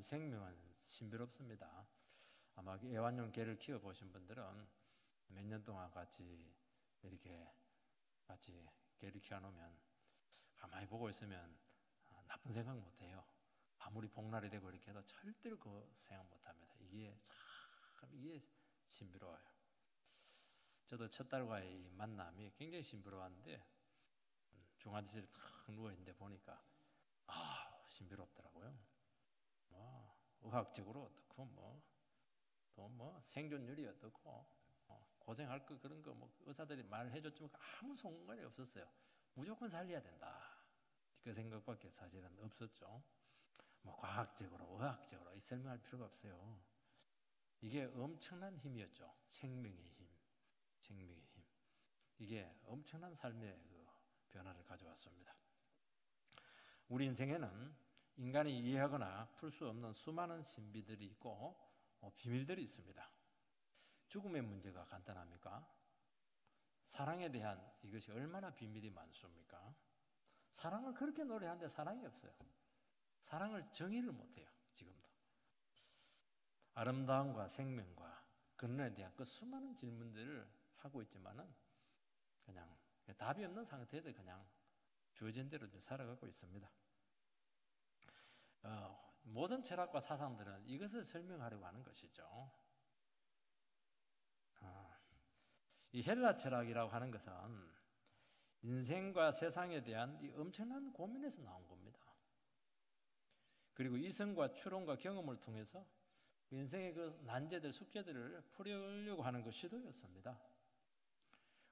생명은 신비롭습니다. 아마 애완용 개를 키워보신 분들은 몇 년 동안 같이 이렇게 같이 개를 키워놓으면 가만히 보고 있으면 나쁜 생각 못해요. 아무리 복날이 되고 이렇게 해도 절대로 그 생각 못합니다. 이게 신비로워요. 저도 첫 딸과의 만남이 굉장히 신비로웠는데 중환자실에 탁 누워있는데 보니까 신비롭더라고요. 의학적으로 어떻고 또 생존율이 어떻고 고생할 거 그런 거 의사들이 말해줬지만 아무 상관이 없었어요. 무조건 살려야 된다. 그 생각밖에 사실은 없었죠. 과학적으로 의학적으로 설명할 필요가 없어요. 이게 엄청난 힘이었죠. 생명의 힘. 이게 엄청난 삶의 변화를 가져왔습니다. 우리 인생에는 인간이 이해하거나 풀 수 없는 수많은 신비들이 있고 비밀들이 있습니다. 죽음의 문제가 간단합니까? 사랑에 대한 이것이 얼마나 비밀이 많습니까? 사랑을 그렇게 노래하는데 사랑이 없어요. 사랑을 정의를 못해요. 지금도. 아름다움과 생명과 근원에 대한 그 수많은 질문들을 하고 있지만은 그냥 답이 없는 상태에서 그냥 주어진 대로 살아가고 있습니다. 모든 철학과 사상들은 이것을 설명하려고 하는 것이죠. 이 헬라 철학이라고 하는 것은 인생과 세상에 대한 이 엄청난 고민에서 나온 겁니다. 그리고 이성과 추론과 경험을 통해서 인생의 그 난제들, 숙제들을 풀려고 하는 그 시도였습니다.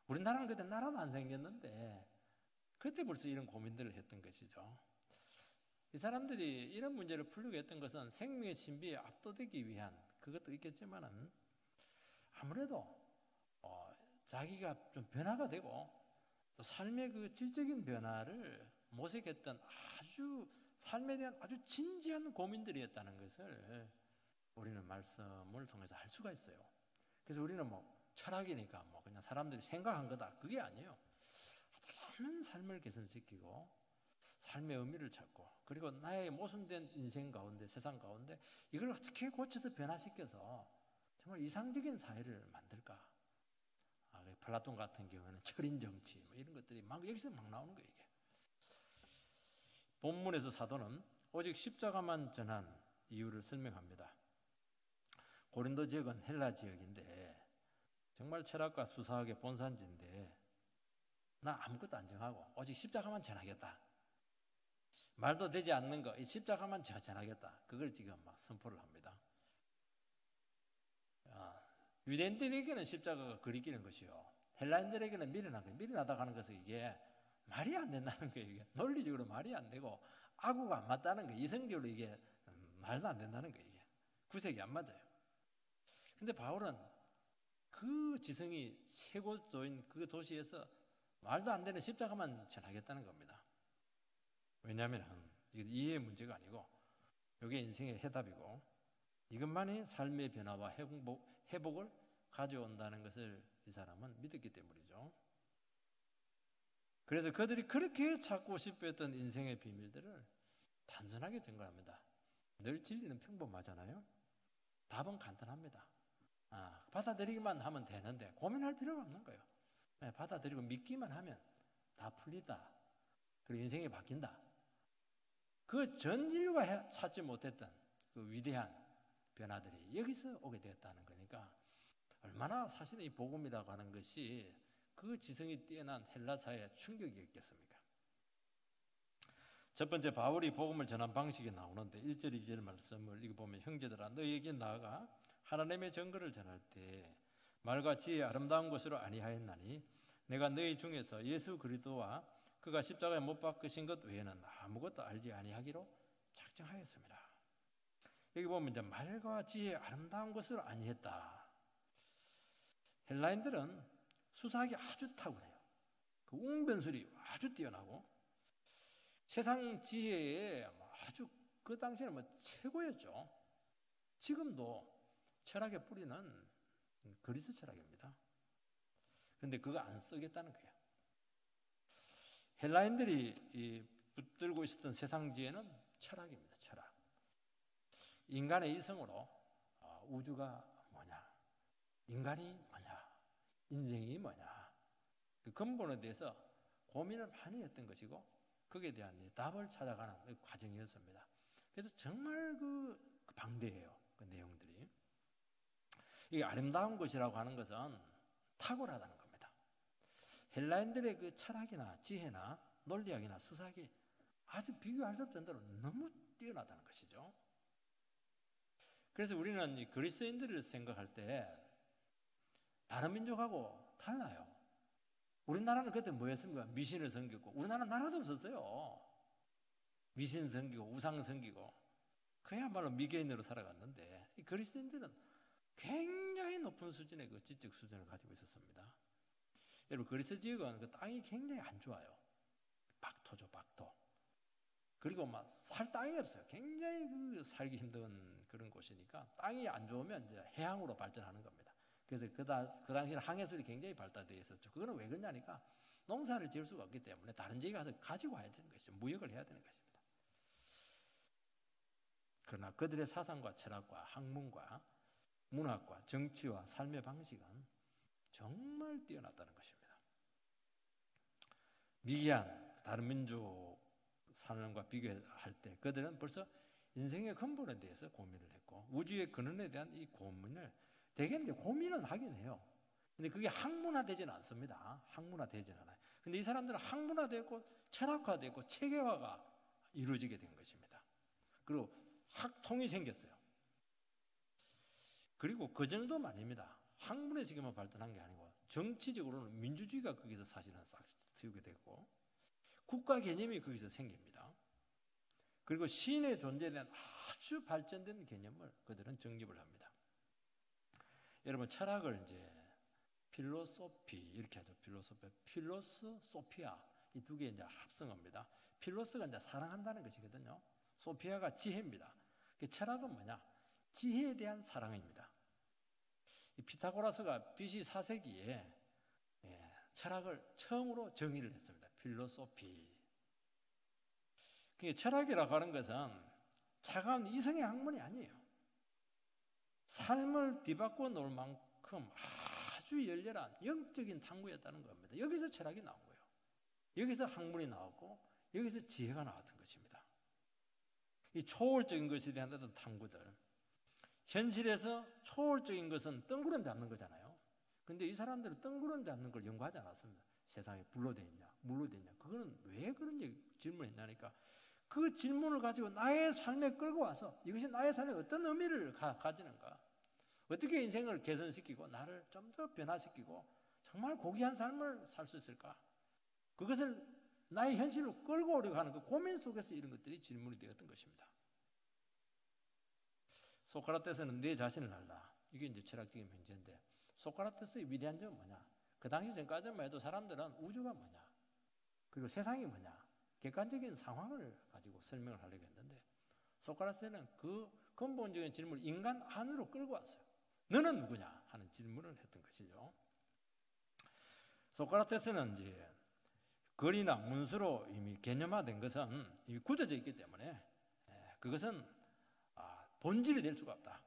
우리나라는 그때 나라도 안 생겼는데 그때 벌써 이런 고민들을 했던 것이죠. 이 사람들이 이런 문제를 풀려고 했던 것은 생명의 신비에 압도되기 위한 그것도 있겠지만은 아무래도 자기가 좀 변화가 되고 또 삶의 그 질적인 변화를 모색했던 아주 삶에 대한 아주 진지한 고민들이었다는 것을 우리는 말씀을 통해서 알 수가 있어요. 그래서 우리는 철학이니까 그냥 사람들이 생각한 거다. 그게 아니에요. 많은 삶을 개선시키고 삶의 의미를 찾고 그리고 나의 모순된 인생 가운데 세상 가운데 이걸 어떻게 고쳐서 변화시켜서 정말 이상적인 사회를 만들까? 플라톤 같은 경우는 철인 정치 이런 것들이 여기서 나오는 거예요. 이게. 본문에서 사도는 오직 십자가만 전한 이유를 설명합니다. 고린도 지역은 헬라 지역인데 정말 철학과 수사학의 본산지인데 나 아무것도 안 정하고 오직 십자가만 전하겠다. 말도 되지 않는 거, 이 십자가만 전하겠다. 그걸 지금 선포를 합니다. 유대인들에게는 십자가가 그리끼는 것이요. 헬라인들에게는 미련하다고 하는 것은 이게 말이 안 된다는 거예요. 이게 논리적으로 말이 안 되고 아구가 안 맞다는 거예요. 이성적으로 이게 말도 안 된다는 거예요. 이게 구색이 안 맞아요. 근데 바울은 그 지성이 최고조인 그 도시에서 말도 안 되는 십자가만 전하겠다는 겁니다. 왜냐하면 이게 이해의 문제가 아니고 이게 인생의 해답이고 이것만이 삶의 변화와 회복을 가져온다는 것을 이 사람은 믿었기 때문이죠. 그래서 그들이 그렇게 찾고 싶어 했던 인생의 비밀들을 단순하게 전가합니다. 늘 진리는 평범하잖아요. 답은 간단합니다. 받아들이기만 하면 되는데 고민할 필요가 없는 거예요. 받아들이고 믿기만 하면 다 풀리다. 그리고 인생이 바뀐다. 그 전 인류가 찾지 못했던 그 위대한 변화들이 여기서 오게 되었다는 거니까 얼마나 사실은 이 복음이라고 하는 것이 그 지성이 뛰어난 헬라사의 충격이었겠습니까? 첫 번째 바울이 복음을 전한 방식이 나오는데 1절 2절 말씀을 읽어보면 형제들아 너희에게 나아가 하나님의 증거를 전할 때 말과 지혜의 아름다운 것으로 아니하였나니 내가 너희 중에서 예수 그리스도와 그가 십자가에 못 박히신 것 외에는 아무것도 알지 아니하기로 작정하였습니다. 여기 보면 이제 말과 지혜의 아름다운 것으로 아니했다. 헬라인들은 수사학이 아주 탁월해요. 그 웅변술이 아주 뛰어나고 세상 지혜에 아주 그 당시에는 최고였죠. 지금도 철학의 뿌리는 그리스 철학입니다. 그런데 그거 안 쓰겠다는 거예요. 헬라인들이 붙들고 있었던 세상 지혜는 철학입니다. 철학. 인간의 이성으로 우주가 뭐냐, 인간이 뭐냐, 인생이 뭐냐, 그 근본에 대해서 고민을 많이 했던 것이고 거기에 대한 답을 찾아가는 과정이었습니다. 그래서 정말 방대해요. 그 내용들이. 이게 아름다운 것이라고 하는 것은 탁월하다는 겁니다. 헬라인들의 그 철학이나 지혜나 논리학이나 수사학이 아주 비교할 수 없을 정도로 너무 뛰어나다는 것이죠. 그래서 우리는 이 그리스도인들을 생각할 때 다른 민족하고 달라요. 우리나라는 그때 뭐였습니까? 미신을 섬기고, 우리나라는 나라도 없었어요. 미신 섬기고 우상 섬기고 그야말로 미개인으로 살아갔는데, 이 그리스도인들은 굉장히 높은 수준의 그 지적 수준을 가지고 있었습니다. 여러분, 그리스 지역은 그 땅이 굉장히 안 좋아요. 박토죠, 박토. 그리고 막 살 땅이 없어요. 굉장히 그 살기 힘든 그런 곳이니까 땅이 안 좋으면 이제 해양으로 발전하는 겁니다. 그래서 그 당시에는 항해술이 굉장히 발달되어 있었죠. 그거는 왜 그러냐니까 농사를 지을 수가 없기 때문에 다른 지역에 가서 가지고 와야 되는 것이죠. 무역을 해야 되는 것입니다. 그러나 그들의 사상과 철학과 학문과 문학과 정치와 삶의 방식은 정말 뛰어났다는 것입니다. 미개한 다른 민족 삶과 비교할 때 그들은 벌써 인생의 근본에 대해서 고민을 했고 우주의 근원에 대한 이 고민을 대개 이제 고민은 하긴 해요. 근데 그게 학문화되지는 않습니다. 학문화되지는 않아요. 근데 이 사람들은 학문화되고 철학화되고 체계화가 이루어지게 된 것입니다. 그리고 학통이 생겼어요. 그리고 그 정도만 아닙니다. 학문의 세계만 발전한 게 아니고 정치적으로는 민주주의가 거기서 사실은 싹 틔우게 되고 국가 개념이 거기서 생깁니다. 그리고 신의 존재에 대한 아주 발전된 개념을 그들은 정립을 합니다. 여러분, 철학을 이제 필로소피 이렇게 하죠. 필로스, 소피아 이 두 개 이제 합성어입니다. 필로스가 이제 사랑한다는 것이거든요. 소피아가 지혜입니다. 철학은 뭐냐? 지혜에 대한 사랑입니다. 피타고라스가 BC 4세기에 철학을 처음으로 정의를 했습니다. 필로소피. 철학이라고 하는 것은 차가운 이성의 학문이 아니에요. 삶을 뒤바꿔 놓을 만큼 아주 열렬한 영적인 탐구였다는 겁니다. 여기서 철학이 나온 거예요. 여기서 학문이 나왔고 여기서 지혜가 나왔던 것입니다. 이 초월적인 것에 대한 어떤 탐구들, 현실에서 초월적인 것은 뜬구름 잡는 거잖아요. 그런데 이 사람들은 뜬구름 잡는 걸 연구하지 않았습니다. 세상에 불로 돼 있냐, 물로 돼 있냐. 그거는 왜 그런 질문을 했냐니까 그 질문을 가지고 나의 삶에 끌고 와서 이것이 나의 삶에 어떤 의미를 가지는가, 어떻게 인생을 개선시키고 나를 좀 더 변화시키고 정말 고귀한 삶을 살 수 있을까, 그것을 나의 현실로 끌고 오려고 하는 그 고민 속에서 이런 것들이 질문이 되었던 것입니다. 소크라테스는 내 자신을 알라. 이게 이제 철학적인 문제인데 소크라테스의 위대한 점은 뭐냐? 그 당시 전까지만 해도 사람들은 우주가 뭐냐, 그리고 세상이 뭐냐, 객관적인 상황을 가지고 설명을 하려고 했는데 소크라테스는 그 근본적인 질문을 인간 안으로 끌고 왔어요. 너는 누구냐 하는 질문을 했던 것이죠. 소크라테스는 이제 글이나 문서로 이미 개념화된 것은 이미 굳어져 있기 때문에 그것은 본질이 될 수가 없다.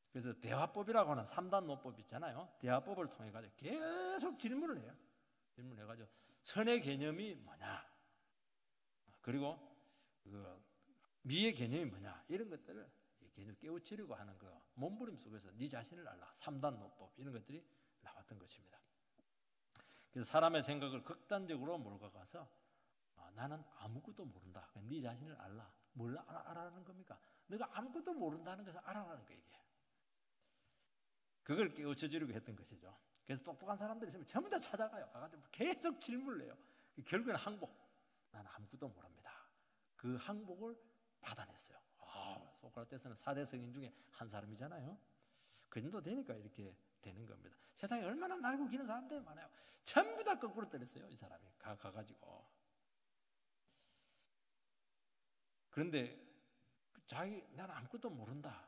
그래서 대화법이라고 하는 3단 논법 있잖아요. 대화법을 통해 가지고 계속 질문을 해요. 질문을 해가지고 선의 개념이 뭐냐, 그리고 그 미의 개념이 뭐냐, 이런 것들을 개념 깨우치려고 하는 그 몸부림 속에서 네 자신을 알라, 3단 논법 이런 것들이 나왔던 것입니다. 그래서 사람의 생각을 극단적으로 몰아가서 나는 아무것도 모른다. 네 자신을 알라. 뭘 알아라는 겁니까? 너가 아무것도 모른다는 것을 알아라는 거예요. 이게. 그걸 깨우쳐주려고 했던 것이죠. 그래서 똑똑한 사람들이 있으면 전부 다 찾아가요. 가가지고 계속 질문을 해요. 결국에는 항복. 나는 아무것도 모릅니다. 그 항복을 받아냈어요. 소크라테스는 4대 성인 중에 한 사람이잖아요. 그 정도 되니까 이렇게 되는 겁니다. 세상에 얼마나 날고 기는 사람들이 많아요. 전부 다 거꾸로 때렸어요. 이 사람이 가가지고. 그런데 나는 아무것도 모른다.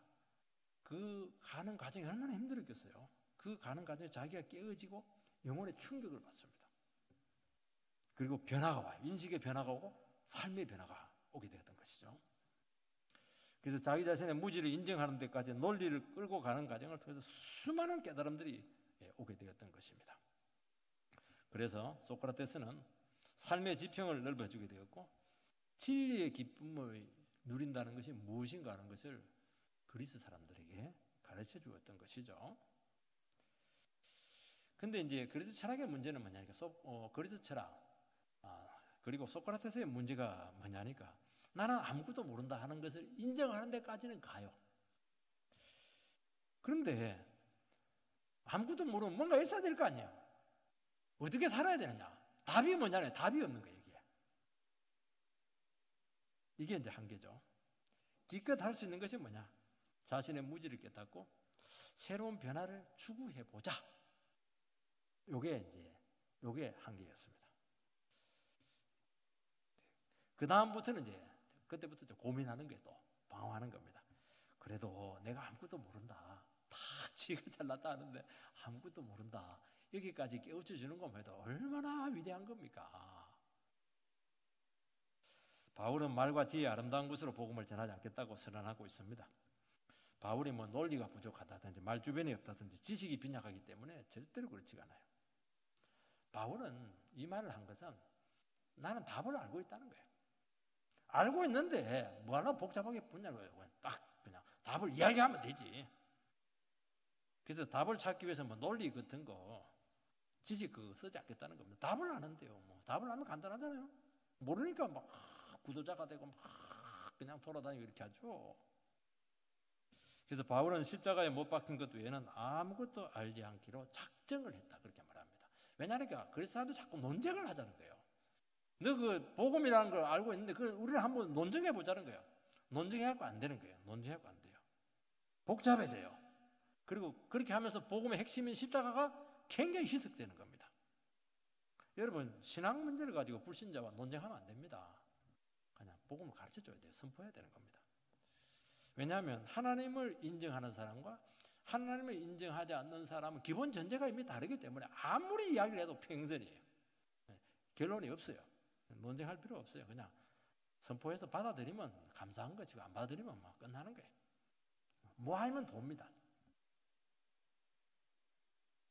그 가는 과정이 얼마나 힘들었겠어요. 그 가는 과정에 자기가 깨어지고 영혼의 충격을 받습니다. 그리고 변화가 와요. 인식의 변화가 오고 삶의 변화가 오게 되었던 것이죠. 그래서 자기 자신의 무지를 인정하는 데까지 논리를 끌고 가는 과정을 통해서 수많은 깨달음들이 오게 되었던 것입니다. 그래서 소크라테스는 삶의 지평을 넓혀주게 되었고 진리의 기쁨을 누린다는 것이 무엇인가 하는 것을 그리스 사람들에게 가르쳐 주었던 것이죠. 근데 이제 그리스 철학의 문제는 뭐냐니까 그리스 철학 그리고 소크라테스의 문제가 뭐냐니까 나는 아무것도 모른다 하는 것을 인정하는 데까지는 가요. 그런데 아무것도 모르면 뭔가 있어야 될 거 아니에요. 어떻게 살아야 되느냐? 답이 뭐냐면 답이 없는 거예요. 이게 이제 한계죠. 기껏 할 수 있는 것이 뭐냐? 자신의 무지를 깨닫고 새로운 변화를 추구해 보자. 요게 한계였습니다. 그 다음부터는 이제 그때부터 고민하는 게 또 방황하는 겁니다. 그래도 내가 아무것도 모른다. 다 지가 잘났다 하는데 아무것도 모른다. 여기까지 깨우쳐 주는 것만 해도 얼마나 위대한 겁니까? 바울은 말과 지혜의 아름다운 것으로 복음을 전하지 않겠다고 선언하고 있습니다. 바울이 뭐 논리가 부족하다든지 말 주변이 없다든지 지식이 빈약하기 때문에 절대로 그렇지가 않아요. 바울은 이 말을 한 것은 나는 답을 알고 있다는 거예요. 알고 있는데 뭐 하나 복잡하게 붙냐고요. 딱 그냥 답을 이야기하면 되지. 그래서 답을 찾기 위해서 뭐 논리 같은 거 지식 그거 쓰지 않겠다는 겁니다. 답을 아는데요. 뭐 답을 알면 간단하잖아요. 모르니까 막 구도자가 되고 막 그냥 돌아다니고 이렇게 하죠. 그래서 바울은 십자가에 못 박힌 것 외에는 아무것도 알지 않기로 작정을 했다 그렇게 말합니다. 왜냐하니까 그리스 사람도 자꾸 논쟁을 하자는 거예요. 너 그 복음이라는 걸 알고 있는데 그걸 우리를 한번 논쟁해 보자는 거예요. 논쟁해갖고 안 되는 거예요. 논쟁해갖고 안 돼요. 복잡해져요. 그리고 그렇게 하면서 복음의 핵심인 십자가가 굉장히 희석되는 겁니다. 여러분 신앙 문제를 가지고 불신자와 논쟁하면 안 됩니다. 그냥 복음을 가르쳐줘야 돼요. 선포해야 되는 겁니다. 왜냐하면 하나님을 인정하는 사람과 하나님을 인정하지 않는 사람은 기본 전제가 이미 다르기 때문에 아무리 이야기를 해도 평전이에요. 결론이 없어요. 논쟁할 필요 없어요. 그냥 선포해서 받아들이면 감사한 거지 안 받아들이면 막 끝나는 거예요. 뭐 하면 돕니다.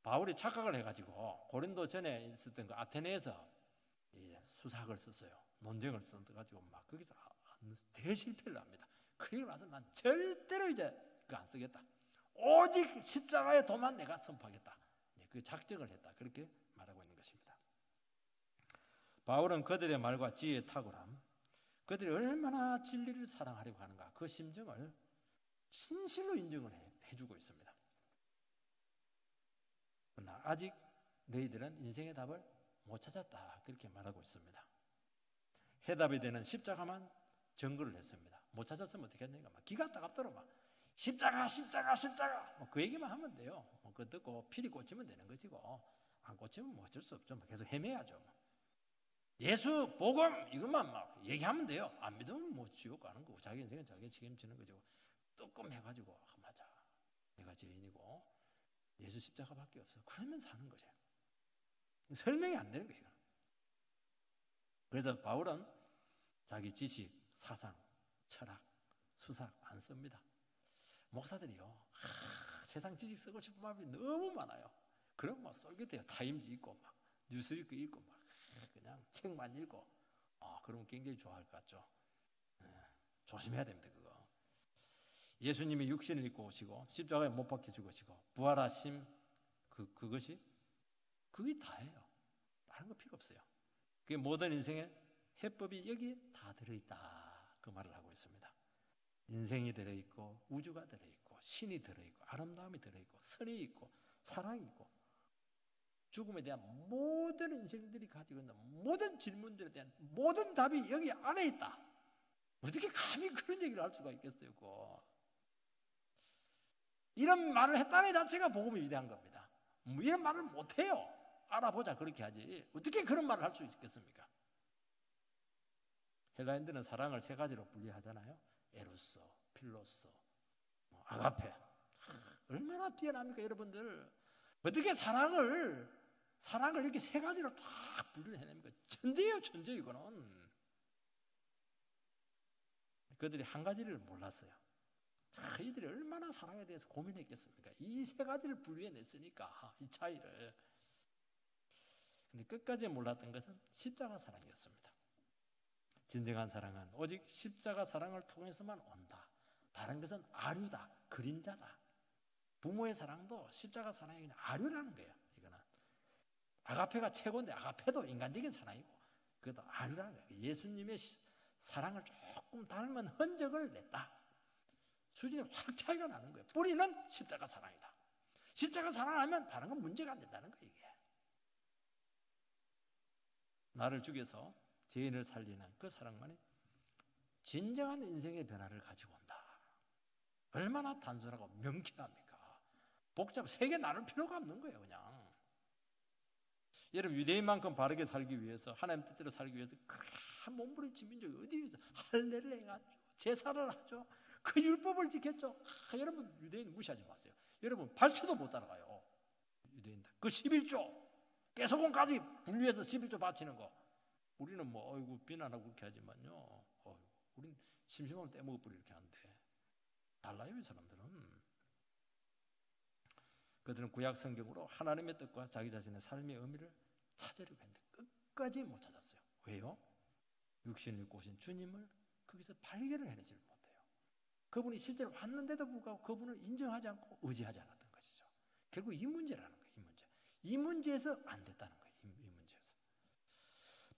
바울이 착각을 해가지고 고린도 전에 있었던 그 아테네에서 수사학을 썼어요. 논쟁을 써가지고 막 거기서 대실패를 합니다. 그리고 나서 난 절대로 이제 그거 안 쓰겠다. 오직 십자가의 도만 내가 선포하겠다. 그 작정을 했다. 그렇게 말하고 있는 것입니다. 바울은 그들의 말과 지혜의 탁월함, 그들이 얼마나 진리를 사랑하려고 하는가 그 심정을 진실로 인정을 해주고 있습니다. 그러나 아직 너희들은 인생의 답을 못 찾았다. 그렇게 말하고 있습니다. 해답이 되는 십자가만 전거를 했습니다. 못 찾았으면 어떻게 했는가? 막 기가 따갑도록 막 십자가 뭐 그 얘기만 하면 돼요. 뭐 그거 듣고 필이 꽂히면 되는 것이고 안 꽂히면 뭐 어쩔 수 없죠. 계속 헤매야죠. 예수 복음 이것만 막 얘기하면 돼요. 안 믿으면 뭐 지옥 가는 거고 자기 인생은 자기 책임지는 거죠. 뜨끔해가지고 맞아 내가 죄인이고 예수 십자가밖에 없어. 그러면 사는 거죠. 설명이 안 되는 거예요. 그래서 바울은 자기 지식, 사상, 철학, 수사 안 씁니다. 목사들이요. 세상 지식 쓰고 싶은 마음이 너무 많아요. 그럼 막 쏠깃해요. 타임지 읽고 막 뉴스위크 읽고 막 그냥 책만 읽고 그러면 굉장히 좋아할 것 같죠. 조심해야 됩니다. 그거. 예수님이 육신을 입고 오시고 십자가에 못 박혀 죽으시고 부활하심 그것이 그게 다예요. 다른 거 필요 없어요. 그게 모든 인생의 해법이 여기에 다 들어있다. 그 말을 하고 있습니다. 인생이 들어있고 우주가 들어있고 신이 들어있고 아름다움이 들어있고 선이 있고 사랑이 있고 죽음에 대한 모든 인생들이 가지고 있는 모든 질문들에 대한 모든 답이 여기 안에 있다. 어떻게 감히 그런 얘기를 할 수가 있겠어요? 이런 말을 했다는 자체가 복음이 위대한 겁니다. 이런 말을 못해요. 알아보자 그렇게 하지. 어떻게 그런 말을 할 수 있겠습니까? 헬라인들은 사랑을 세 가지로 분류하잖아요. 에로스, 필로스, 아가페. 얼마나 뛰어납니까 여러분들. 어떻게 사랑을 이렇게 세 가지로 딱 분류해냅니까? 천재예요 천재 이거는. 그들이 한 가지를 몰랐어요. 이들이 얼마나 사랑에 대해서 고민했겠습니까? 이 세 가지를 분류해냈으니까 이 차이를. 근데 끝까지 몰랐던 것은 십자가 사랑이었습니다. 진정한 사랑은 오직 십자가 사랑을 통해서만 온다. 다른 것은 아류다, 그림자다. 부모의 사랑도 십자가 사랑이 그냥 아류라는 거예요. 이거는 아가페가 최고인데 아가페도 인간적인 사랑이고 그것도 아류라는 거예요. 예수님의 사랑을 조금 닮은 흔적을 냈다. 수준이 확 차이가 나는 거예요. 뿌리는 십자가 사랑이다. 십자가 사랑하면 다른 건 문제가 안 된다는 거예요. 이게 나를 죽여서 죄인을 살리는 그 사랑만이 진정한 인생의 변화를 가지고 온다. 얼마나 단순하고 명쾌합니까? 세계 나눌 필요가 없는 거예요. 그냥 여러분, 유대인만큼 바르게 살기 위해서, 하나님 뜻대로 살기 위해서 큰 몸부림친 민족이 어디 있어? 할례를 해가지고 제사를 하죠. 그 율법을 지켰죠. 여러분, 유대인 무시하지 마세요. 여러분, 발초도 못 따라가요. 유대인들 그 11조 깨소금까지 분리해서 11조 바치는 거. 우리는 뭐 어이구 비난하고 그렇게 하지만요, 우린 심심하면 떼먹어버리 이렇게 하는데 달라요. 이 사람들은. 그들은 구약 성경으로 하나님의 뜻과 자기 자신의 삶의 의미를 찾으려고 했는데 끝까지 못 찾았어요. 왜요? 육신을 입고 오신 주님을 거기서 발견을 해내지를 못해요. 그분이 실제로 왔는데도 불구하고 그분을 인정하지 않고 의지하지 않았던 것이죠. 결국 이 문제라는 거예요. 이 문제에서 안 됐다는 거예요. 이 문제에서.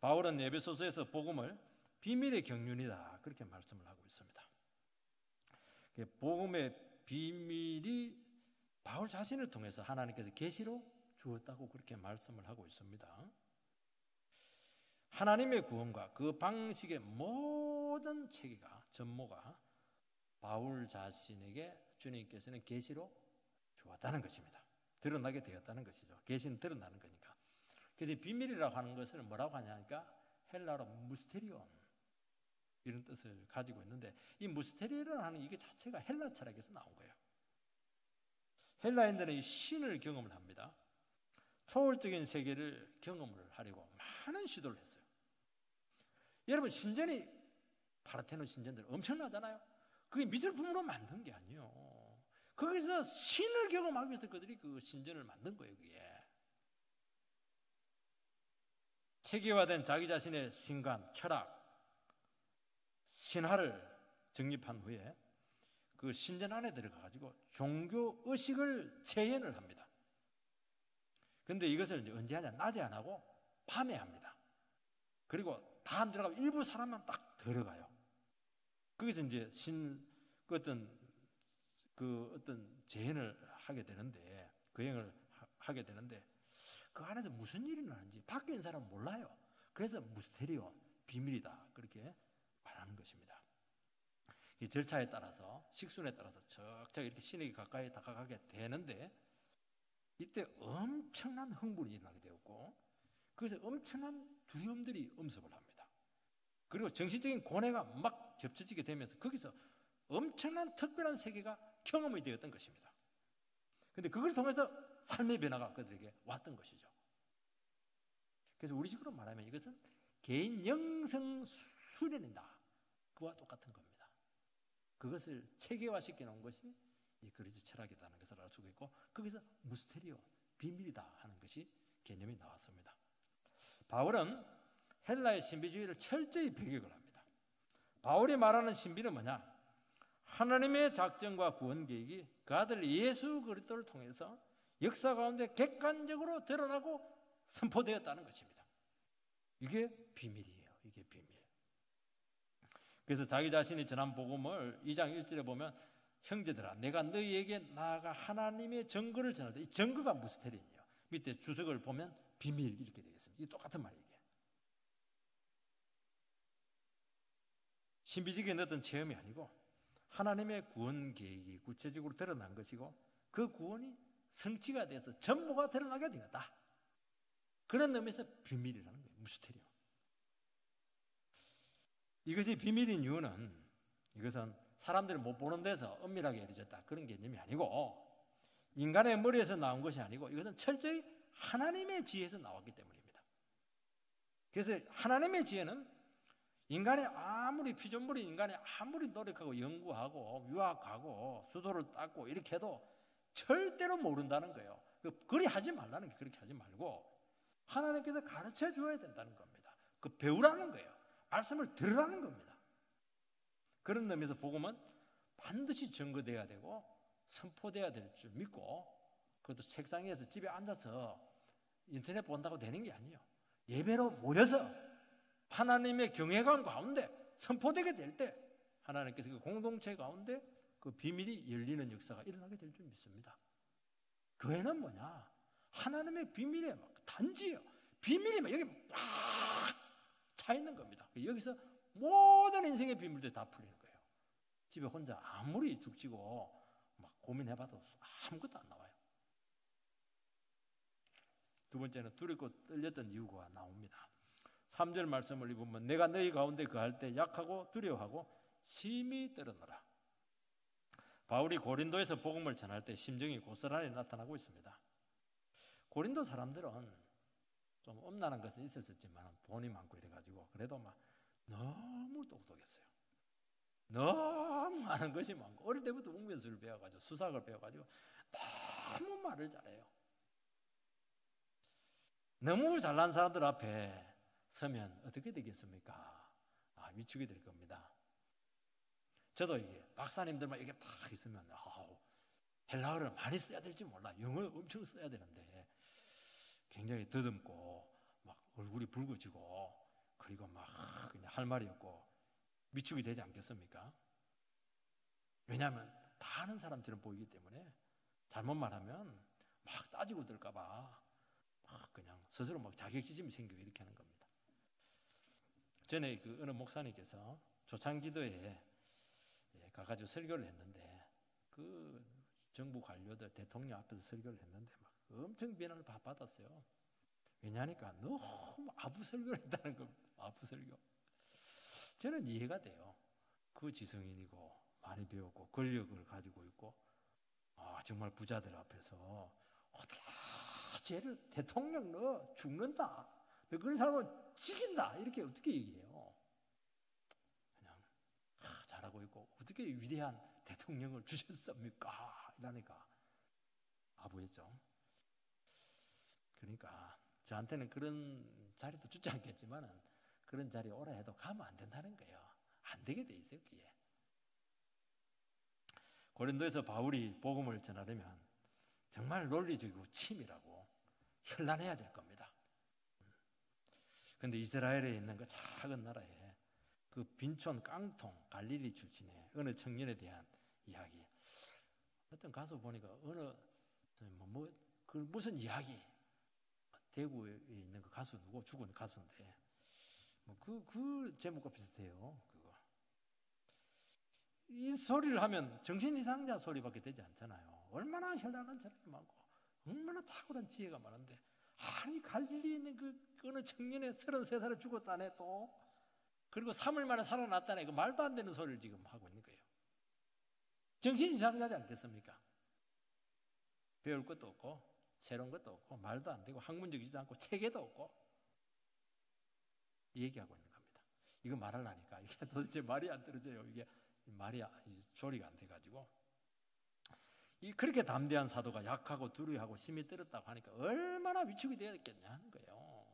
바울은 에베소서에서 복음을 비밀의 경륜이다 그렇게 말씀을 하고 있습니다. 복음의 비밀이 바울 자신을 통해서 하나님께서 계시로 주었다고 그렇게 말씀을 하고 있습니다. 하나님의 구원과 그 방식의 모든 체계가, 전모가 바울 자신에게 주님께서는 계시로 주었다는 것입니다. 드러나게 되었다는 것이죠. 계시는 드러나는 거니까. 그래서 비밀이라고 하는 것을 뭐라고 하냐니까 헬라어로 무스테리온 이런 뜻을 가지고 있는데, 이 무스테리온 하는 이게 자체가 헬라 철학에서 나온 거예요. 헬라인들은 이 신을 경험을 합니다. 초월적인 세계를 경험을 하려고 많은 시도를 했어요. 여러분, 신전이 파르테논 신전들 엄청나잖아요. 그게 미술품으로 만든 게 아니에요. 거기서 신을 경험하기 위해서 그들이 그 신전을 만든 거예요. 그게 체계화된 자기 자신의 신관, 철학, 신화를 정립한 후에 그 신전 안에 들어가가지고 종교 의식을 재현을 합니다. 근데 이것을 이제 언제 하냐? 낮에 안 하고 밤에 합니다. 그리고 다 안 들어가고 일부 사람만 딱 들어가요. 거기서 이제 어떤 재현을 하게 되는데, 거행을 하게 되는데, 그 안에서 무슨 일이 나는지 밖에 있는 사람은 몰라요. 그래서 무스테리온, 비밀이다 그렇게 말하는 것입니다. 이 절차에 따라서, 식순에 따라서 척척 이렇게 신에게 가까이 다가가게 되는데, 이때 엄청난 흥분이 일어나게 되었고, 그래서 엄청난 두려움들이 엄습을 합니다. 그리고 정신적인 고뇌가 막 겹쳐지게 되면서 거기서 엄청난 특별한 세계가 경험이 되었던 것입니다. 그런데 그걸 통해서 삶의 변화가 그들에게 왔던 것이죠. 그래서 우리식으로 말하면 이것은 개인 영성 수련이다. 그와 똑같은 겁니다. 그것을 체계화시켜 놓은 것이 이 그리스 철학이라는 것을 알 수가 있고, 거기서 무스테리오, 비밀이다 하는 것이 개념이 나왔습니다. 바울은 헬라의 신비주의를 철저히 배격을 합니다. 바울이 말하는 신비는 뭐냐? 하나님의 작정과 구원 계획이 그 아들 예수 그리스도를 통해서 역사 가운데 객관적으로 드러나고 선포되었다는 것입니다. 이게 비밀이에요. 이게 비밀. 그래서 자기 자신이 전한 복음을 2장 1절에 보면, 형제들아 내가 너희에게 나아가 하나님의 증거를 전할 때, 이 증거가 무스테리온이에요. 밑에 주석을 보면 비밀 이렇게 되겠습니다. 이 똑같은 말이에요. 신비적인 어떤 체험이 아니고 하나님의 구원 계획이 구체적으로 드러난 것이고, 그 구원이 성취가 돼서 전부가 드러나게 되었다. 그런 의미에서 비밀이라는 거예요. 무스테리온. 이것이 비밀인 이유는, 이것은 사람들이 못 보는 데서 은밀하게 이루어졌다 그런 개념이 아니고, 인간의 머리에서 나온 것이 아니고, 이것은 철저히 하나님의 지혜에서 나왔기 때문입니다. 그래서 하나님의 지혜는 인간이 아무리 피조물인 인간이 아무리 노력하고 연구하고 유학하고 수도를 닦고 이렇게 해도 절대로 모른다는 거예요. 그리 하지 말라는 게 그렇게 하지 말고 하나님께서 가르쳐 줘야 된다는 겁니다. 배우라는 거예요. 말씀을 들으라는 겁니다. 그런 의미에서 복음은 반드시 증거돼야 되고 선포돼야 될 줄 믿고, 그것도 책상 위에서 집에 앉아서 인터넷 본다고 되는 게 아니에요. 예배로 모여서 하나님의 경외감 가운데 선포되게 될 때 하나님께서 그 공동체 가운데 그 비밀이 열리는 역사가 일어나게 될 줄 믿습니다. 교회는 뭐냐? 하나님의 비밀에 막 단지예요. 비밀이 막 여기 꽉 차 있는 겁니다. 여기서 모든 인생의 비밀들이 다 풀리는 거예요. 집에 혼자 아무리 죽지고 막 고민해봐도 아무것도 안 나와요. 두 번째는 두렵고 떨렸던 이유가 나옵니다. 3절 말씀을 입으면 내가 너희 가운데 거할 때 약하고 두려워하고 심히 떨었노라. 바울이 고린도에서 복음을 전할 때 심정이 고스란히 나타나고 있습니다. 고린도 사람들은 좀 엄난한 것은 있었지만 돈이 많고 이래가지고 그래도 막 너무 똑똑했어요. 너무 아는 것이 많고 어릴 때부터 웅변수를 배워가지고 수학을 배워가지고 너무 말을 잘해요. 너무 잘난 사람들 앞에 서면 어떻게 되겠습니까? 위축이 될 겁니다. 저도 이게 박사님들만 이렇게 딱 있으면 헬라어를 많이 써야 될지 몰라. 영어 엄청 써야 되는데 굉장히 더듬고 막 얼굴이 붉어지고 그리고 막 그냥 할 말이 없고 위축이 되지 않겠습니까? 왜냐하면 다 아는 사람처럼 보이기 때문에 잘못 말하면 막 따지고 들까 봐 막 그냥 스스로 막 자격지심이 생기고 이렇게 하는 겁니다. 전에 그 어느 목사님께서 초창기도에 가가지고 설교를 했는데 그 정부 관료들 대통령 앞에서 설교를 했는데 막 엄청 비난을 받았어요. 왜냐하니까 너무 아부 설교를 했다는 겁니다. 아부 설교. 저는 이해가 돼요. 그 지성인이고 많이 배웠고 권력을 가지고 있고 정말 부자들 앞에서 어떻게 쟤를 대통령 너 죽는다. 너 그런 사람은 죽인다. 이렇게 어떻게 얘기해요? 그냥 잘하고 있고 어떻게 위대한 대통령을 주셨습니까? 이러니까 아부했죠. 그러니까 저한테는 그런 자리도 주지 않겠지만 그런 자리에 오라 해도 가면 안 된다는 거예요. 안 되게 돼 있어요. 그게. 고린도에서 바울이 복음을 전하려면 정말 논리적이고 치밀하고 현란해야 될 겁니다. 그런데 이스라엘에 있는 그 작은 나라에 그 빈촌 깡통 갈릴리 출신의 어느 청년에 대한 이야기. 어떤 가수 보니까 어느 그 무슨 이야기 대구에 있는 그 가수 누구 죽은 가수인데 그 제목과 비슷해요. 그거. 이 소리를 하면 정신 이상자 소리밖에 되지 않잖아요. 얼마나 현란한 사람이 많고 얼마나 탁월한 지혜가 많은데 아니 갈릴리에 있는 그 어느 청년의 33살에 죽었다네 또 그리고 3일 만에 살아났다네 그 말도 안 되는 소리를 지금 하고 있는 거예요. 정신 이상하지 않겠습니까? 배울 것도 없고 새로운 것도 없고 말도 안 되고 학문적이지도 않고 체계도 없고 얘기하고 있는 겁니다. 이거 말하려니까 이게 도대체 말이 안 떨어져요. 이게 말이 조리가 안 돼가지고 그렇게 담대한 사도가 약하고 두려워하고 심히 떨었다고 하니까 얼마나 위축이 되었겠냐 하는 거예요.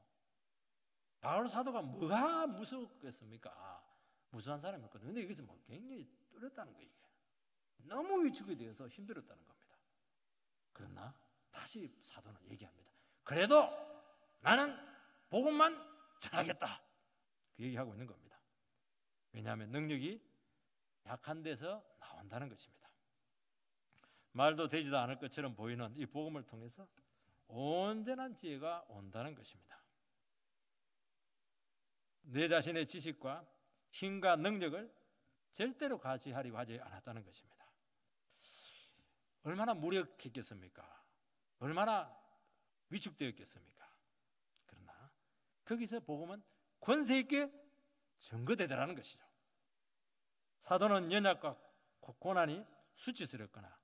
바울 사도가 뭐가 무섭겠습니까? 무수한 사람이었거든요. 근데 여기서 뭐 굉장히 떨었다는 거예요. 이게. 너무 위축이 되어서 힘들었다는 겁니다. 그러나 다시 사도는 얘기합니다. 그래도 나는 복음만 전하겠다. 그 얘기하고 있는 겁니다. 왜냐하면 능력이 약한 데서 나온다는 것입니다. 말도 되지도 않을 것처럼 보이는 이 복음을 통해서 온전한 지혜가 온다는 것입니다. 내 자신의 지식과 힘과 능력을 절대로 과시하려고 하지 않았다는 것입니다. 얼마나 무력했겠습니까? 얼마나 위축되었겠습니까? 그러나 거기서 복음은 권세 있게 증거되더라는 것이죠. 사도는 연약과 고난이 수치스럽거나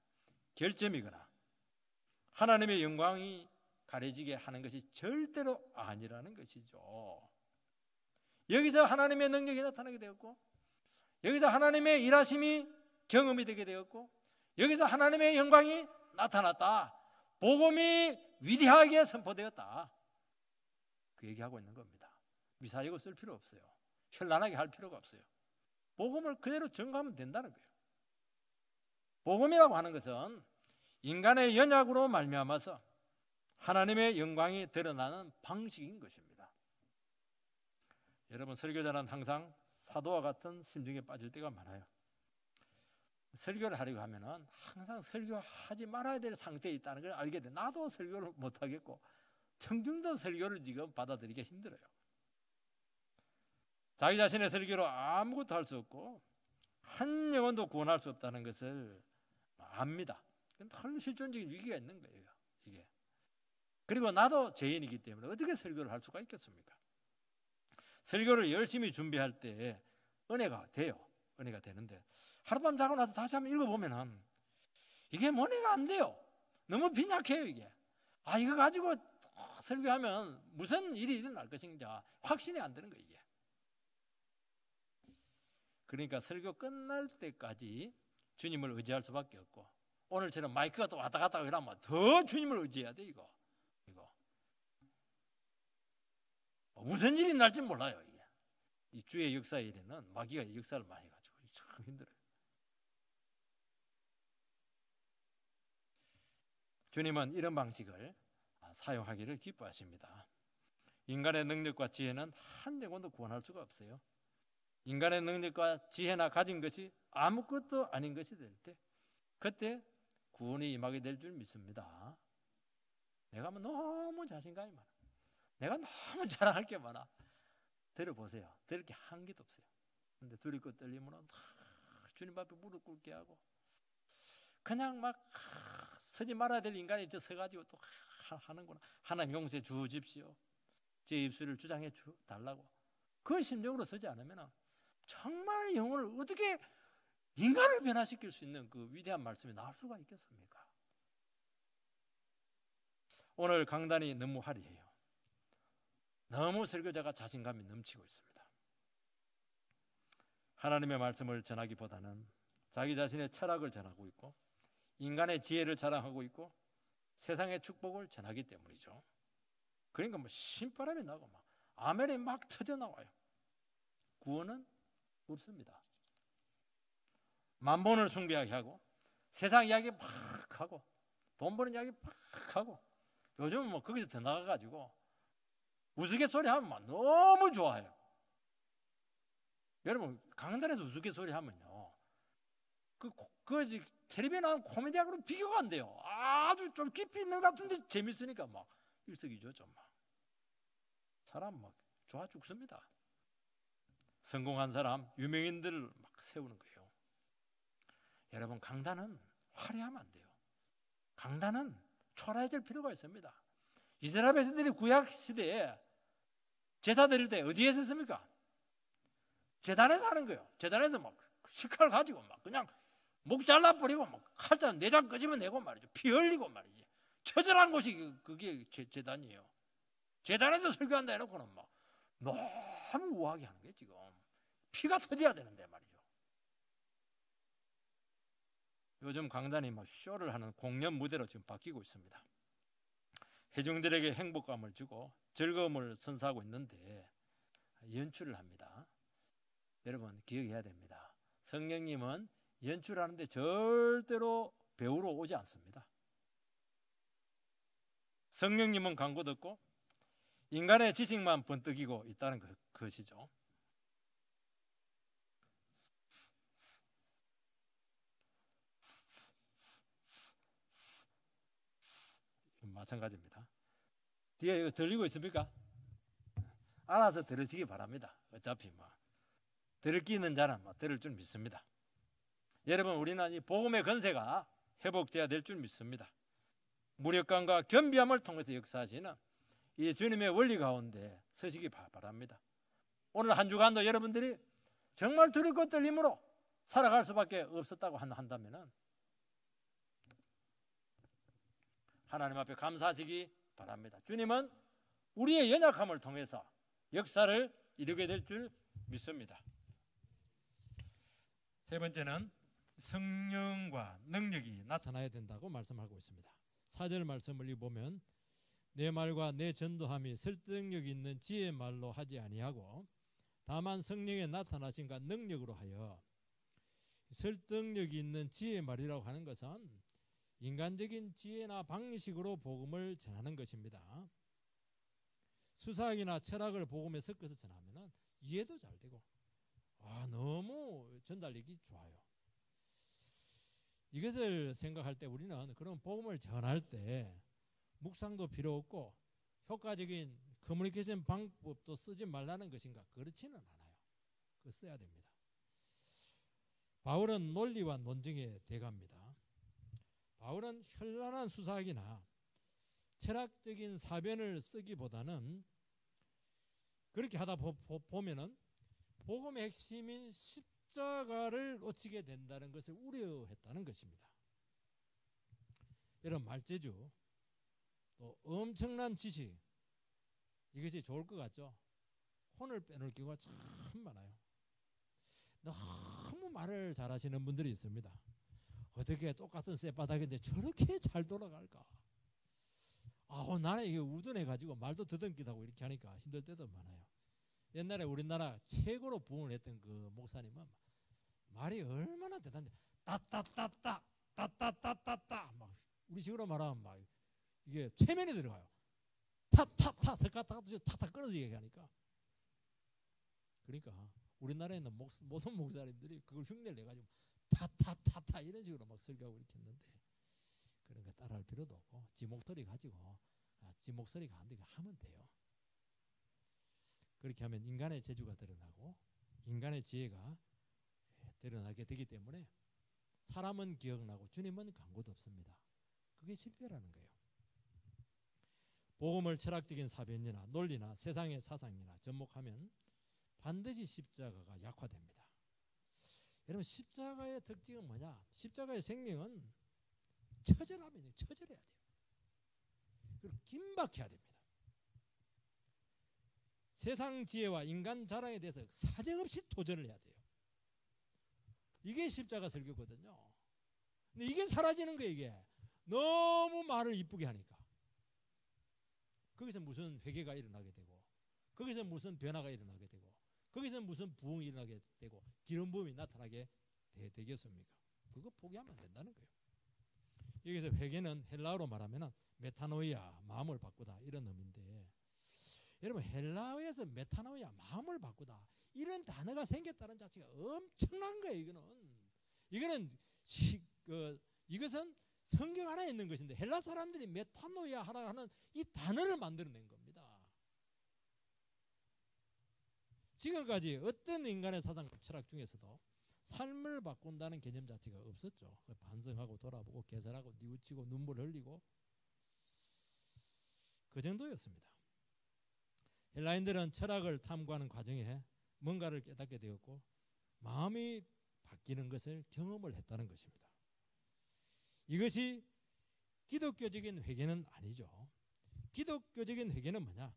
결점이거나 하나님의 영광이 가려지게 하는 것이 절대로 아니라는 것이죠. 여기서 하나님의 능력이 나타나게 되었고, 여기서 하나님의 일하심이 경험이 되게 되었고, 여기서 하나님의 영광이 나타났다. 복음이 위대하게 선포되었다. 그 얘기하고 있는 겁니다. 미사역을 쓸 필요 없어요. 현란하게 할 필요가 없어요. 복음을 그대로 전가하면 된다는 거예요. 복음이라고 하는 것은 인간의 연약으로 말미암아서 하나님의 영광이 드러나는 방식인 것입니다. 여러분, 설교자는 항상 사도와 같은 심정에 빠질 때가 많아요. 설교를 하려고 하면은 항상 설교하지 말아야 될 상태에 있다는 걸 알게 돼. 나도 설교를 못 하겠고 청중도 설교를 지금 받아들이기 힘들어요. 자기 자신의 설교로 아무것도 할 수 없고 한 영혼도 구원할 수 없다는 것을 압니다. 늘 실존적인 위기가 있는 거예요, 이게. 그리고 나도 죄인이기 때문에 어떻게 설교를 할 수가 있겠습니까? 설교를 열심히 준비할 때 은혜가 돼요. 은혜가 되는데 하룻밤 자고 나서 다시 한번 읽어보면은 이게 은혜가 안 돼요. 너무 빈약해요, 이게. 이거 가지고 설교하면 무슨 일이 일어날 것인가 확신이 안 되는 거예요, 이게. 그러니까 설교 끝날 때까지 주님을 의지할 수밖에 없고, 오늘처럼 마이크가 또 왔다 갔다 이러면 더 주님을 의지해야 돼. 이거 무슨 일이 날지 몰라요. 이게. 이 주의 역사의 일에는 마귀가 역사를 많이 가지고 참 힘들어요. 주님은 이런 방식을 사용하기를 기뻐하십니다. 인간의 능력과 지혜는 한 영혼도 구원할 수가 없어요. 인간의 능력과 지혜나 가진 것이 아무것도 아닌 것이 될 때, 그때 구원이 임하게 될 줄 믿습니다. 내가 너무 자신감이 많아. 내가 너무 자랑할 게 많아. 들어보세요. 들을 게 한 개도 없어요. 근데 두렵고 떨리면 주님 앞에 무릎 꿇게 하고 그냥 막 서지 말아야 될 인간이 서가지고 또 하는구나. 하나님 용서해 주십시오. 제 입술을 주장해 달라고. 그 심정으로 서지 않으면 정말 영혼을 어떻게 인간을 변화시킬 수 있는 그 위대한 말씀이 나올 수가 있겠습니까? 오늘 강단이 너무 화려해요. 너무 설교자가 자신감이 넘치고 있습니다. 하나님의 말씀을 전하기보다는 자기 자신의 철학을 전하고 있고 인간의 지혜를 자랑하고 있고 세상의 축복을 전하기 때문이죠. 그러니까 신바람이 나고 아멘이 막 터져 나와요. 구원은 없습니다. 만본을 숭배하게 하고 세상 이야기 막 하고 돈 버는 이야기 막 하고 요즘은 거기서 더 나가가지고 우스갯소리 하면 너무 좋아해요. 여러분 강단에서 우스갯소리 하면요 그 텔레비에 나온 코미디하고는 비교가 안 돼요. 아주 좀 깊이 있는 것 같은데 재밌으니까 막 일석이조죠. 막 사람 막 좋아 죽습니다. 성공한 사람 유명인들을 막 세우는 거예요. 여러분 강단은 화려하면 안 돼요. 강단은 초라해질 필요가 있습니다. 이스라엘 백성들이 구약 시대에 제사 드릴 때 어디에 섰습니까? 제단에서 하는 거예요. 제단에서 막 식칼 가지고 막 그냥 목 잘라버리고 막 칼자 내장 끄집어내고 말이죠. 피 흘리고 말이지. 처절한 곳이 그게 제단이에요. 제단에서 설교한다 해놓고는 막 너무 우아하게 하는 거예요. 지금 피가 터져야 되는데 말이죠. 요즘 강단이 막 쇼를 하는 공연 무대로 지금 바뀌고 있습니다. 회중들에게 행복감을 주고 즐거움을 선사하고 있는데 연출을 합니다. 여러분 기억해야 됩니다. 성령님은 연출하는데 절대로 배우러 오지 않습니다. 성령님은 광고 듣고 인간의 지식만 번뜩이고 있다는 것이죠. 마찬가지입니다. 뒤에 이거 들리고 있습니까? 알아서 들으시기 바랍니다. 어차피 들을 끼 있는 자는 들을 줄 믿습니다. 여러분 우리는 이 복음의 권세가 회복되어야 될 줄 믿습니다. 무력감과 겸비함을 통해서 역사하시는 이 주님의 원리 가운데 서시기 바랍니다. 오늘 한 주간도 여러분들이 정말 두렵고 떨림으로 살아갈 수밖에 없었다고 한다면 하나님 앞에 감사하시기 바랍니다. 주님은 우리의 연약함을 통해서 역사를 이루게 될 줄 믿습니다. 세 번째는 성령과 능력이 나타나야 된다고 말씀하고 있습니다. 4절 말씀을 보면 내 말과 내 전도함이 설득력 있는 지혜의 말로 하지 아니하고 다만 성령의 나타나심과 능력으로 하여. 설득력 있는 지혜의 말이라고 하는 것은 인간적인 지혜나 방식으로 복음을 전하는 것입니다. 수사학이나 철학을 복음에 섞어서 전하면 이해도 잘 되고 너무 전달력이 좋아요. 이것을 생각할 때 우리는 그런 복음을 전할 때 묵상도 필요 없고 효과적인 커뮤니케이션 방법도 쓰지 말라는 것인가? 그렇지는 않아요. 그거 써야 됩니다. 바울은 논리와 논증에 대가입니다. 바울은 현란한 수사학이나 철학적인 사변을 쓰기보다는 그렇게 하다 보면은 복음의 핵심인 십자가를 놓치게 된다는 것을 우려했다는 것입니다. 이런 말재주, 또 엄청난 지식, 이것이 좋을 것 같죠? 혼을 빼놓을 경우가 참 많아요. 너무 말을 잘하시는 분들이 있습니다. 어떻게 똑같은 쌔바닥인데 저렇게 잘 돌아갈까? 나는 이게 우둔해가지고 말도 더듬기도 이렇게 하니까 힘들 때도 많아요. 옛날에 우리나라 최고로 부흥을 했던 그 목사님은 말이 얼마나 대단한데 따따따따 따따따따따 막 우리 식으로 말하면 막 이게 체면이 들어가요. 타타타 석가타도 타타 끊어서 얘기하니까. 그러니까 우리나라에는 모든 목사님들이 그걸 흉내를 내가지고 타타타타 이런 식으로 막 설교하고 이렇게 했는데 그런 거 따라할 필요도 없고 지 목소리 가지고 지 목소리가 안 되게 하면 돼요. 그렇게 하면 인간의 재주가 드러나고 인간의 지혜가 드러나게 되기 때문에 사람은 기억나고 주님은 간고도 없습니다. 그게 실패라는 거예요. 복음을 철학적인 사변이나 논리나 세상의 사상이나 접목하면 반드시 십자가가 약화됩니다. 여러분 십자가의 특징은 뭐냐? 십자가의 생명은 처절하면 처절해야 돼요. 그리고 긴박해야 됩니다. 세상 지혜와 인간 자랑에 대해서 사정없이 도전을 해야 돼요. 이게 십자가 설교거든요. 근데 이게 사라지는 거예요. 이게 너무 말을 이쁘게 하니까. 거기서 무슨 회개가 일어나게 되고 거기서 무슨 변화가 일어나게 되고 거기서 무슨 부흥이 일어나게 되고 기름 부음이 나타나게 되겠습니까? 그거 포기하면 안 된다는 거예요. 여기서 회개는 헬라어로 말하면 메타노이아, 마음을 바꾸다 이런 의미인데 여러분 헬라어에서 메타노이아, 마음을 바꾸다 이런 단어가 생겼다는 자체가 엄청난 거예요. 이것은 성경 안에 있는 것인데 헬라 사람들이 메타노이아 하라고 하는 이 단어를 만들어낸 겁니다. 지금까지 어떤 인간의 사상과 철학 중에서도 삶을 바꾼다는 개념 자체가 없었죠. 반성하고 돌아보고 개설하고 뉘우치고 눈물 흘리고 그 정도였습니다. 헬라인들은 철학을 탐구하는 과정에 뭔가를 깨닫게 되었고 마음이 바뀌는 것을 경험을 했다는 것입니다. 이것이 기독교적인 회개는 아니죠. 기독교적인 회개는 뭐냐?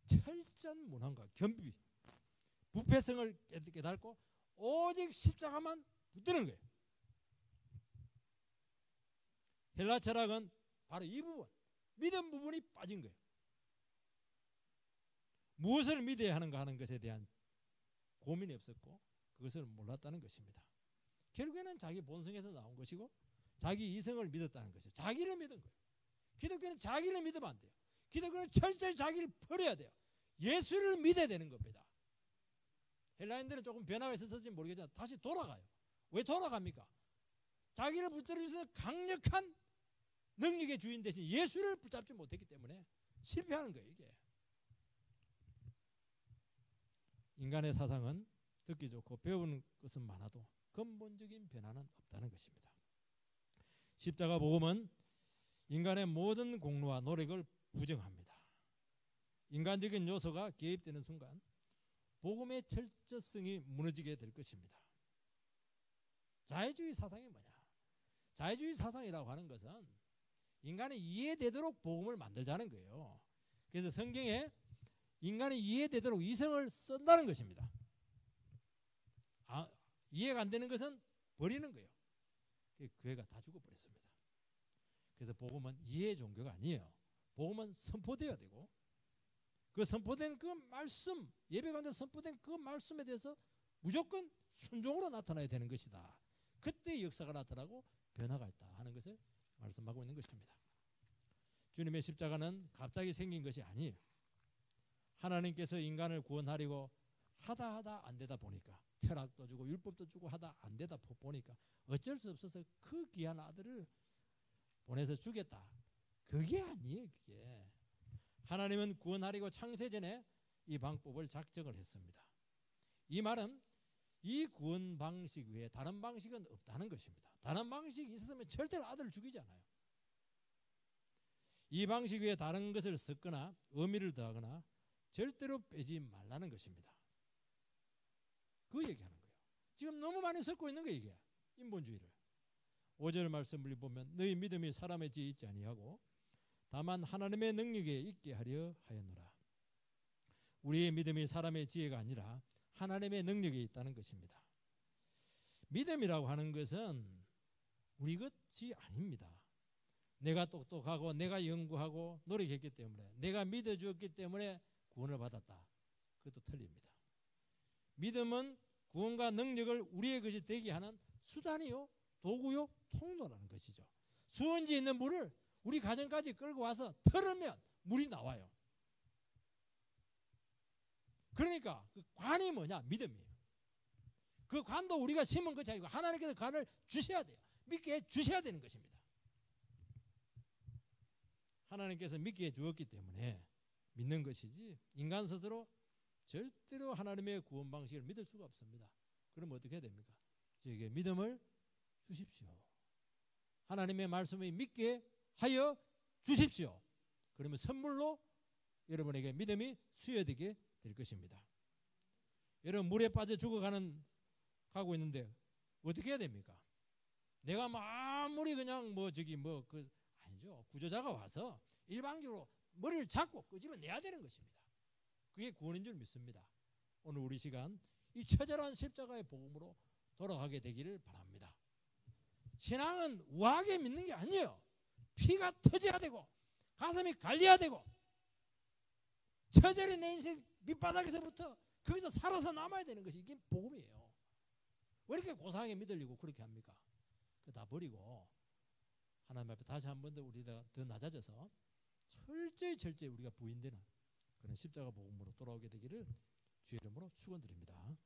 철저한 문항과 겸비, 부패성을 깨닫고 오직 십자가만 붙드는 거예요. 헬라 철학은 바로 이 부분, 믿음 부분이 빠진 거예요. 무엇을 믿어야 하는가 하는 것에 대한 고민이 없었고 그것을 몰랐다는 것입니다. 결국에는 자기 본성에서 나온 것이고 자기 이성을 믿었다는 것이죠. 자기를 믿은 거예요. 기독교는 자기를 믿으면 안 돼요. 기독교는 철저히 자기를 버려야 돼요. 예수를 믿어야 되는 겁니다. 헬라인들은 조금 변화가 있었을지 모르겠지만 다시 돌아가요. 왜 돌아갑니까? 자기를 붙들어주는 강력한 능력의 주인 대신 예수를 붙잡지 못했기 때문에 실패하는 거예요. 이게 인간의 사상은 듣기 좋고 배우는 것은 많아도 근본적인 변화는 없다는 것입니다. 십자가 복음은 인간의 모든 공로와 노력을 부정합니다. 인간적인 요소가 개입되는 순간 복음의 철저성이 무너지게 될 것입니다. 자유주의 사상이 뭐냐? 자유주의 사상이라고 하는 것은 인간이 이해되도록 복음을 만들자는 거예요. 그래서 성경에 인간이 이해되도록 이성을 쓴다는 것입니다. 이해가 안 되는 것은 버리는 거예요. 교회가 다 죽어버렸습니다. 그래서 복음은 이해 종교가 아니에요. 복음은 선포되어야 되고 그 선포된 그 말씀, 예배 가운데 선포된 그 말씀에 대해서 무조건 순종으로 나타나야 되는 것이다. 그때 역사가 나타나고 변화가 있다 하는 것을 말씀하고 있는 것입니다. 주님의 십자가는 갑자기 생긴 것이 아니에요. 하나님께서 인간을 구원하려고 하다 안 되다 보니까 철학도 주고 율법도 주고 하다 안 되다 보니까 어쩔 수 없어서 그 귀한 아들을 보내서 주겠다. 그게 아니에요. 그게. 하나님은 구원하려고 창세전에 이 방법을 작정을 했습니다. 이 말은 이 구원 방식 외에 다른 방식은 없다는 것입니다. 다른 방식이 있었으면 절대로 아들을 죽이지 않아요. 이 방식 외에 다른 것을 섞거나 의미를 더하거나 절대로 빼지 말라는 것입니다. 그 얘기하는 거예요. 지금 너무 많이 섞고 있는 거예요. 이게 인본주의를. 5절 말씀을 보면 너희 믿음이 사람의 지에 있지 아니하고 다만 하나님의 능력에 있게 하려 하였노라. 우리의 믿음이 사람의 지혜가 아니라 하나님의 능력에 있다는 것입니다. 믿음이라고 하는 것은 우리 것이 아닙니다. 내가 똑똑하고 내가 연구하고 노력했기 때문에 내가 믿어주었기 때문에 구원을 받았다. 그것도 틀립니다. 믿음은 구원과 능력을 우리의 것이 되게 하는 수단이요, 도구요, 통로라는 것이죠. 수원지에 있는 물을 우리 가정까지 끌고 와서 틀으면 물이 나와요. 그러니까 그 관이 뭐냐? 믿음이에요. 그 관도 우리가 심은 것이 아니고 하나님께서 관을 주셔야 돼요. 믿게 해 주셔야 되는 것입니다. 하나님께서 믿게 해 주었기 때문에 믿는 것이지 인간 스스로 절대로 하나님의 구원 방식을 믿을 수가 없습니다. 그럼 어떻게 해야 됩니까? 저에게 믿음을 주십시오. 하나님의 말씀을 믿게 하여 주십시오. 그러면 선물로 여러분에게 믿음이 수여되게 될 것입니다. 여러분 물에 빠져 가고 있는데 어떻게 해야 됩니까? 내가 아무리 그냥 아니죠. 구조자가 와서 일방적으로 머리를 잡고 끄집어내야 되는 것입니다. 그게 구원인 줄 믿습니다. 오늘 우리 시간 이 처절한 십자가의 복음으로 돌아가게 되기를 바랍니다. 신앙은 우아하게 믿는 게 아니에요. 피가 터져야 되고 가슴이 갈려야 되고 처절히 내 인생 밑바닥에서부터 거기서 살아서 남아야 되는 것이 이게 복음이에요. 왜 이렇게 고상하게 믿으려고 그렇게 합니까? 그거 다 버리고 하나님 앞에 다시 한 번 더 우리가 더 낮아져서 철저히 우리가 부인되는 그런 십자가 복음으로 돌아오게 되기를 주의 이름으로 축원드립니다.